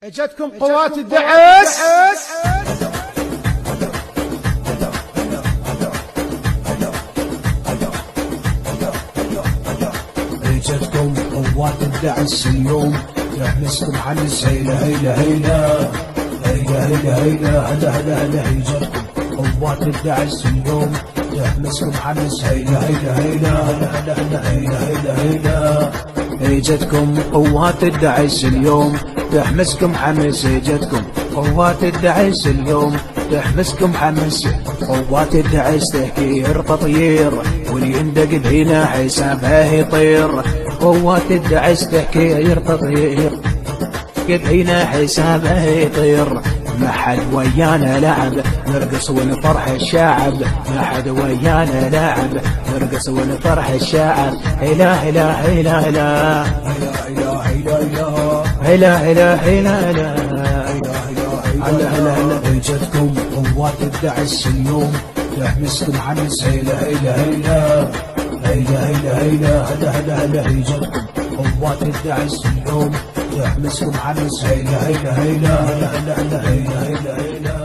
اجتكم قوات الدعس. اجتكم قوات الدعس اليوم تحمسكم عن السيلة هيلا هيلا هيلا هيلا هيلا هلا هلا هلا. اجتكم قوات الدعس اليوم تحمسكم عن السيلة هيلا هيلا هلا هلا هلا هيلا هيلا هيلا. اجتكم قوات الدعس اليوم تحمسكم حمس. اجتكم قوات الدعس اليوم تحمسكم حمس. قوات الدعس تهكير تطير واللي يندق بهنا حسابه يطير. قوات الدعس تهكير تطير بهنا حسابه يطير. ما حد ويانا لعب نرقص ونفرح الشعب. ما حد ويانا لعب نرقص ونفرح الشعب. هلا هلا هلا هلا هلا هلا هلا هلا هلا هلا هلا. اجتكم قوات الدعس اليوم تحمسكم عن السيلة هيلا هيلا هيلا هيلا هيلا هلا هلا هلا. اجتكم قوات الدعس اليوم تحمسكم عن السيلة هيلا هيلا هلا هلا هلا هيلا هيلا هيلا.